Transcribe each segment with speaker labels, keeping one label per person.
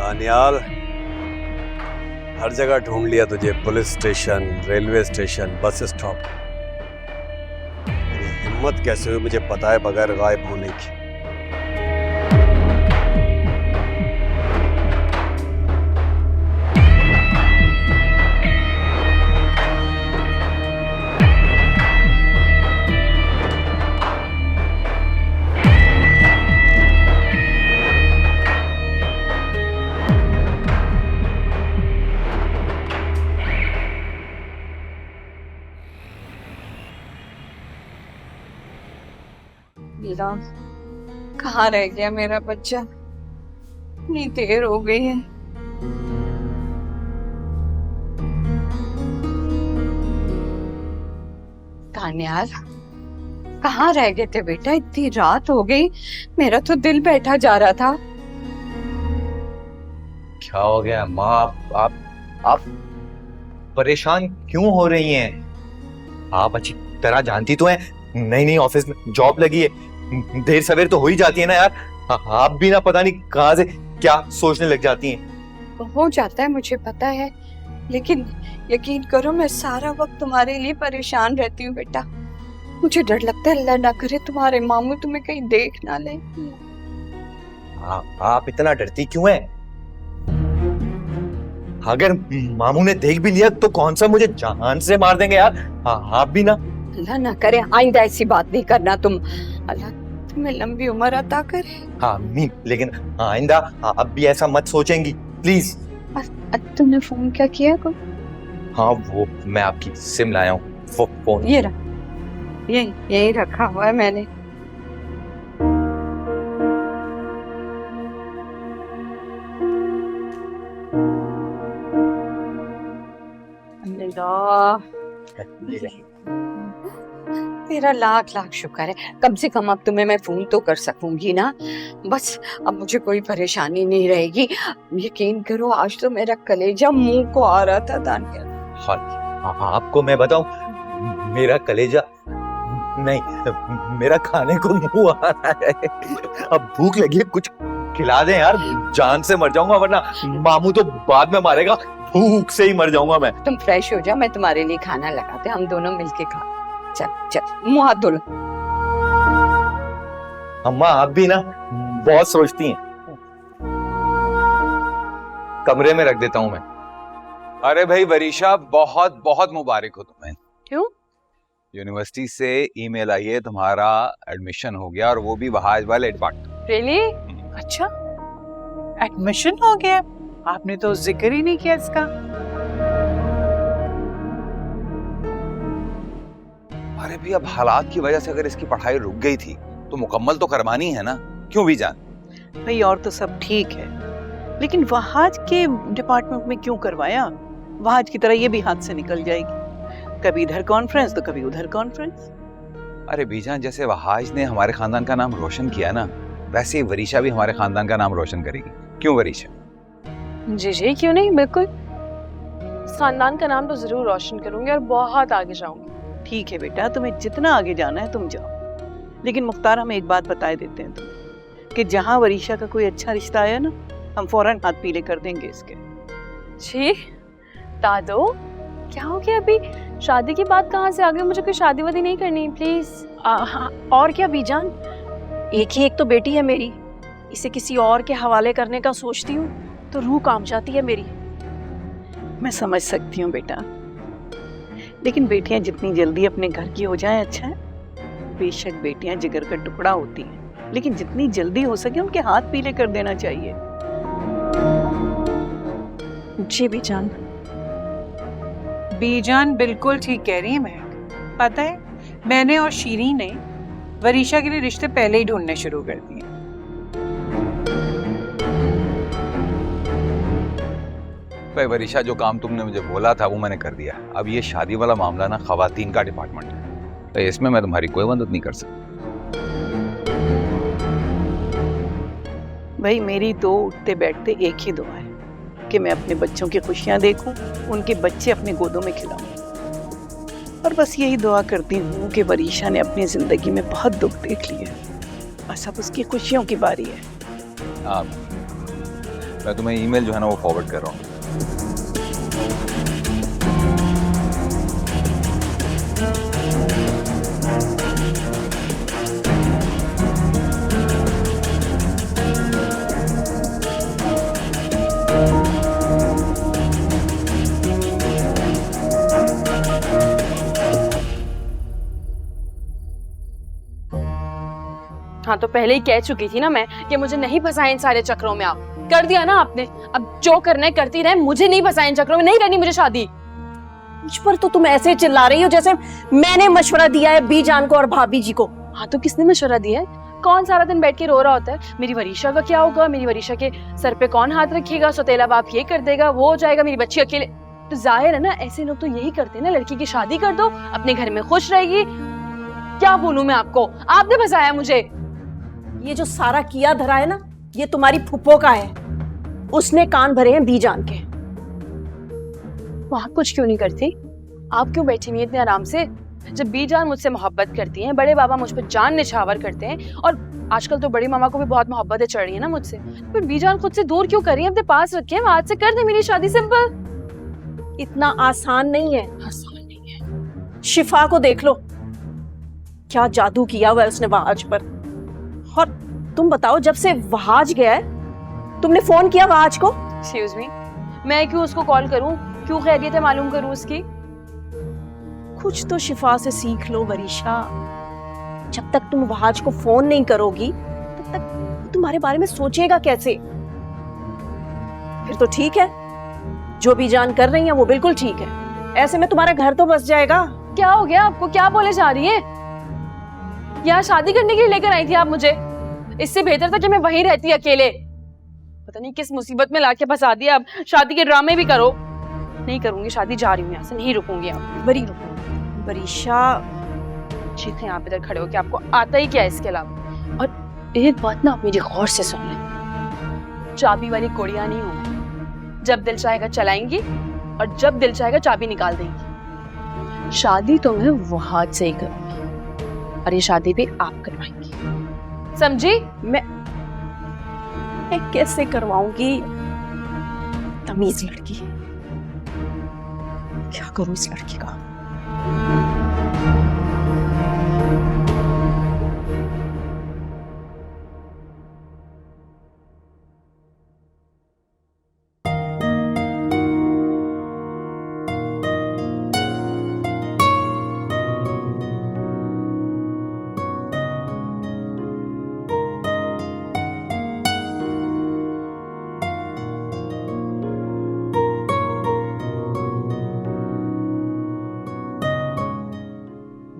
Speaker 1: दानियाल, हर जगह ढूंढ लिया तुझे, police station, railway station, bus stop. तेरी हिम्मत कैसे हुई मुझे पता है बगैर गायब होने की।
Speaker 2: मीरा, कहाँ रह गया मेरा बच्चा? इतनी देर हो गई है। दानियाल, कहाँ रह गए थे बेटा? इतनी रात हो गई, मेरा तो दिल बैठा जा रहा था।
Speaker 3: क्या हो गया माँ? आप परेशान क्यों हो रही हैं? आप अच्छी तरह जानती तो हैं, नई नई ऑफिस में जॉब लगी है, देर सवेर तो हो ही जाती है ना यार। आप भी ना पता नहीं कहाँ से क्या सोचने लग जाती हैं।
Speaker 2: हो जाता है, मुझे पता है, लेकिन यकीन करो मैं सारा वक्त तुम्हारे लिए परेशान रहती हूँ बेटा। मुझे डर लगता है अल्लाह ना करे तुम्हारे मामू तुम्हें कहीं देख ना ले।
Speaker 3: आप इतना डरती क्यों हैं? अगर मामू ने देख भी लिया तो कौन सा मुझे जान से मार देंगे यार। आप भी ना।
Speaker 2: अल्लाह ना करे आइंदा ऐसी बात नहीं करना तुम। अल्लाह तुम्हें लंबी उम्र अता करे।
Speaker 3: हाँ नहीं, लेकिन आइंदा अब भी ऐसा मत सोचेंगी प्लीज।
Speaker 2: तुमने फोन क्या किया को?
Speaker 3: हाँ वो मैं आपकी सिम लाया हूँ, फोन
Speaker 2: ये रहा, यही रखा हुआ है मैंने। तेरा लाख लाख शुक्र है, कम से कम अब तुम्हें मैं फोन तो कर सकूंगी ना। बस अब मुझे कोई परेशानी नहीं रहेगी। यकीन करो आज तो मेरा कलेजा मुंह को आ रहा था दानियाल।
Speaker 3: हाँ, आपको मैं बताऊं, मेरा कलेजा नहीं, मेरा खाने को मुंह आ रहा है। अब भूख लगी है, कुछ खिला दें यार, जान से मर जाऊंगा, वरना मामू तो बाद में मारेगा, भूख से ही मर जाऊंगा मैं।
Speaker 2: तुम फ्रेश हो जाओ, मैं तुम्हारे लिए खाना लगाते, हम दोनों मिलके खा। चल चल मुंह हाथ धो लो।
Speaker 3: अम्मा आप भी ना बहुत सोचती हैं। कमरे में रख देता हूं मैं।
Speaker 4: अरे भाई वरीशा, बहुत बहुत मुबारक हो तुम्हें।
Speaker 2: क्यों?
Speaker 4: यूनिवर्सिटी से ईमेल आई है, तुम्हारा एडमिशन हो गया, और वो भी वहाज वाले डिपार्टमेंट।
Speaker 2: रियली?
Speaker 5: अच्छा, एडमिशन हो गया? आपने तो जिक्र ही नहीं किया इसका।
Speaker 4: अरे भी अब हालात की वजह से अगर इसकी पढ़ाई रुक गई थी तो मुकम्मल तो करवानी है ना, क्यों भी जान?
Speaker 5: भाई और तो सब ठीक है, लेकिन वहाज के डिपार्टमेंट में क्यों करवाया? वहाज की तरह ये भी हाथ से निकल जाएगी, कभी इधर कॉन्फ्रेंस तो कभी उधर कॉन्फ्रेंस।
Speaker 4: अरे बीजान, जैसे वहाज ने हमारे खानदान का नाम रोशन किया ना, वैसे ही वरीशा भी हमारे खानदान का नाम रोशन करेगी। क्यों वरीशा?
Speaker 6: जी क्यों नहीं, बिल्कुल। खानदान का नाम तो जरूर रोशन करूंगी और बहुत आगे जाऊंगी।
Speaker 5: ठीक है बेटा, तुम्हें जितना आगे जाना है तुम जाओ, लेकिन मुख्तार हमें एक बात बताए देते हैं तुम्हें कि जहाँ वरीशा का कोई अच्छा रिश्ता आया ना, हम फौरन हाथ पीले कर देंगे इसके।
Speaker 6: जी दादो, क्या हो गया? अभी शादी की बात कहाँ से आ गई? मुझे कोई शादी वादी नहीं करनी प्लीज।
Speaker 7: हाँ, और क्या बीजान, एक तो बेटी है मेरी, इसे किसी और के हवाले करने का सोचती हूँ तो रूह काम जाती है मेरी।
Speaker 5: मैं समझ सकती हूँ बेटा, लेकिन बेटियां जितनी जल्दी अपने घर की हो जाएं अच्छा है। बेशक बेटियां जिगर का टुकड़ा होती हैं, लेकिन जितनी जल्दी हो सके उनके हाथ पीले कर देना चाहिए।
Speaker 7: जी बीजान।
Speaker 5: बीजान बिल्कुल ठीक कह रही है महक। पता है, मैंने और शीरीन ने वरीशा के लिए रिश्ते पहले ही ढूंढने शुरू कर दिए।
Speaker 4: भाई वरीशा, जो काम तुमने मुझे बोला था वो मैंने कर दिया। अब ये शादी वाला मामला ना खवातीन का डिपार्टमेंट है, तो इसमें मैं तुम्हारी कोई मदद नहीं कर सकता।
Speaker 5: भाई मेरी तो उठते बैठते एक ही दुआ है कि मैं अपने बच्चों की खुशियां देखूं, उनके बच्चे अपने गोदों में खिलाऊं, और बस यही दुआ करती हूँ कि वरीशा ने अपनी जिंदगी में बहुत दुख देख लिए, बस अब उसकी खुशियों की बारी है।
Speaker 4: मैं तुम्हें ईमेल जो है ना वो फॉरवर्ड कर रहा हूँ।
Speaker 6: हाँ तो पहले ही कह चुकी थी ना मैं कि मुझे नहीं फंसाए इन सारे चक्रों में। आप कर दिया ना आपने, अब जो करना है करती रहे, मुझे नहीं फंसाए इन चक्रों में, नहीं करनी मुझे शादी।
Speaker 7: मुझ पर तो तुम ऐसे चिल्ला रही हो जैसे मैंने मशवरा दिया है बीजान को और भाभी जी को।
Speaker 6: हाँ तो किसने मशवरा दिया है? कौन सारा दिन बैठ के रो रहा होता है मेरी वरीशा का क्या होगा, मेरी वरीशा के सर पे कौन हाथ रखेगा, सौतेला बाप ये कर देगा, वो हो जाएगा, मेरी बच्ची अकेले। तो जाहिर है ना ऐसे लोग तो यही करते हैं ना, लड़की की शादी कर दो, अपने घर में खुश रहेगी। क्या बोलूं मैं आपको, आपने फंसाया मुझे।
Speaker 7: ये जो सारा किया धरा है ना, ये तुम्हारी फुप्पो का है, उसने कान भरे हैं बीजान के।
Speaker 6: वो आप कुछ क्यों नहीं करती? आप क्यों बैठी हुई हैं इतने आराम से? जब बीजान मुझसे मोहब्बत करती हैं, बड़े बाबा मुझ पर जान निछावर करते हैं, और आजकल तो बड़ी मामा को भी बहुत मोहब्बतें चढ़ रही है ना मुझसे, फिर बीजान खुद से दूर क्यों कर रही है? अपने पास रखे हैं, आज से कर दे मेरी शादी, सिंपल।
Speaker 7: इतना आसान नहीं है।
Speaker 6: आसान नहीं है।
Speaker 7: शिफा को देख लो, क्या जादू किया हुआ है उसने वहाज पर। और तुम बताओ, जब से वहाज गया है तुमने फोन किया वहाज को?
Speaker 6: एक्सक्यूज मी, मैं क्यों उसको कॉल करूं? क्यों खैरियत है मालूम करूं उसकी?
Speaker 7: कुछ तो शिफा से सीख लो वरीशा। जब तक तुम वहाज को फोन नहीं करोगी तब तक वो तुम्हारे बारे में सोचेगा कैसे? फिर तो ठीक है, जो भी जान कर रही है वो बिल्कुल ठीक है। ऐसे में तुम्हारा घर तो बस जाएगा।
Speaker 6: क्या हो गया आपको? क्या बोले जा रही है? यहाँ शादी करने के लिए लेकर आई थी आप मुझे? इससे बेहतर था कि मैं वहीं रहती अकेले। पता नहीं किस मुसीबत में लाके फंसा दिया। अब शादी के ड्रामे भी करो। नहीं करूंगी शादी, जा रही हूँ यहाँ से, नहीं रुकूंगी। आप बड़ी रुकूंगी।
Speaker 7: वरीशा
Speaker 6: चीखें आप इधर खड़े हो कि आपको आता ही क्या है इसके अलावा। और एक बात ना आप मेरी गौर से सुन लें, चाबी वाली कोड़ियां नहीं हूं। जब दिल चाहेगा चलाएंगी और जब दिल चाहेगा चाबी निकाल देंगी। शादी तो मैं वहां से ही करूंगी और ये शादी भी आप करवाएंगी, समझी?
Speaker 7: मैं कैसे करवाऊंगी? तमीज लड़की, क्या करूं इस लड़की का?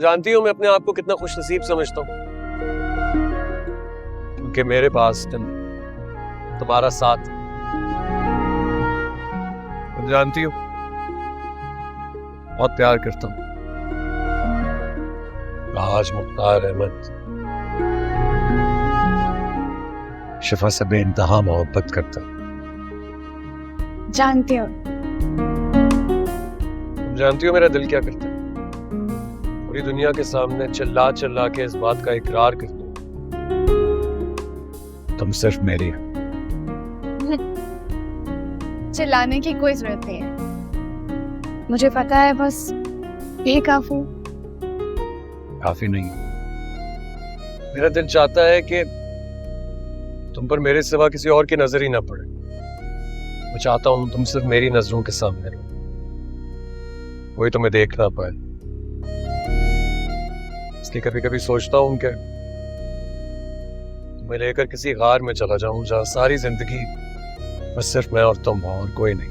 Speaker 1: जानती हो मैं अपने आप को कितना खुश नसीब समझता हूँ, क्योंकि मेरे पास तुम्हारा साथ। तुम जानती हो बहुत प्यार करता हूँ। आज मुख्तार अहमद शिफा से बेइंतहा मोहब्बत करता।
Speaker 6: जानती हो?
Speaker 1: तुम जानती हो मेरा दिल क्या करता है? पूरी दुनिया के सामने चिल्ला चिल्ला के इस बात का इकरार कर दूं, तुम सिर्फ मेरी हो।
Speaker 8: चिल्लाने की कोई जरूरत नहीं है, मुझे पता है, बस ये काफी।
Speaker 1: काफी नहीं, मेरा दिल चाहता है कि तुम पर मेरे सिवा किसी और की नजर ही ना पड़े। मैं चाहता हूं तुम सिर्फ मेरी नजरों के सामने रहो, कोई तुम्हें देख ना पाए। इसलिए कभी कभी सोचता हूं कि तुम्हें लेकर किसी गार में चला जाऊं जहां सारी जिंदगी बस सिर्फ मैं और तुम हो और कोई नहीं।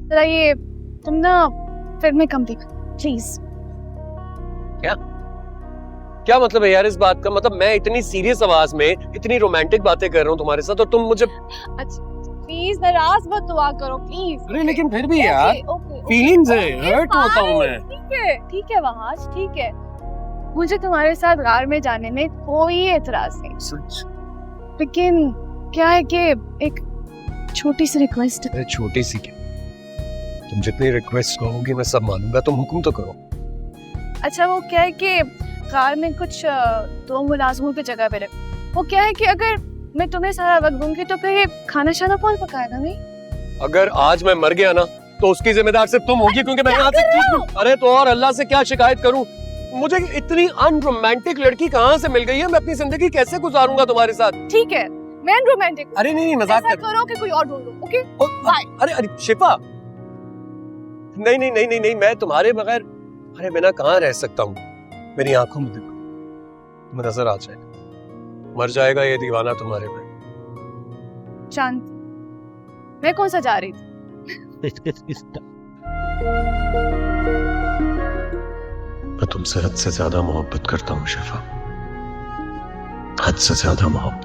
Speaker 8: जरा ये तुम ना फिल्में कम देखो प्लीज।
Speaker 1: क्या मतलब है यार इस बात का? मतलब मैं इतनी सीरियस आवाज में इतनी रोमांटिक बातें कर रहा हूँ तुम्हारे साथ और तुम मुझे
Speaker 8: प्लीज नाराज मत हुआ करो प्लीज।
Speaker 1: अरे लेकिन फिर भी यार फीलिंग्स है, हर्ट होता हूँ मैं।
Speaker 8: ठीक है वहाज, ठीक है, मुझे तुम्हारे साथ गार में जाने में कोई एतराज नहीं, लेकिन क्या है कि एक छोटी सी रिक्वेस्ट।
Speaker 1: अरे छोटी सी क्या, तुम जितनी रिक्वेस्ट कहोगी मैं सब मानूंगा, तुम हुक्म तो करो।
Speaker 8: अच्छा वो क्या है कि कार में कुछ दो मुलाजमों की जगह पे रखो। वो क्या है कि अगर मैं तुम्हें सारा वक्त दूंगी तो फिर ये खाना शाना कौन पकाएगा? नहीं
Speaker 1: अगर आज मैं मर गया ना तो उसकी जिम्मेदार सिर्फ तुम होगी, क्योंकि मैं यहाँ से अरे तो और अल्लाह से क्या शिकायत करूं? मुझे इतनी अनरोमांटिक लड़की कहाँ से मिल गई है? मैं अपनी जिंदगी कैसे गुजारूंगा तुम्हारे साथ?
Speaker 8: ठीक है, मैं रोमांटिक।
Speaker 1: अरे नहीं मजाक
Speaker 8: ऐसा
Speaker 1: कर।
Speaker 8: करो कि कोई और ढूंढ लो, ओके?
Speaker 1: अरे अरे शिफा, नहीं नहीं नहीं नहीं नहीं, मैं तुम्हारे बगैर अरे बिना कहाँ रह सकता हूँ? मेरी आंखों में देखो, तुम्हें नजर आ जाएगा, मर जाएगा ये दीवाना तुम्हारे पे।
Speaker 8: चांद, मैं कौन सा जा रही थी?
Speaker 1: मैं तुमसे हद से ज्यादा मोहब्बत करता हूँ शिफा, हद से ज्यादा मोहब्बत।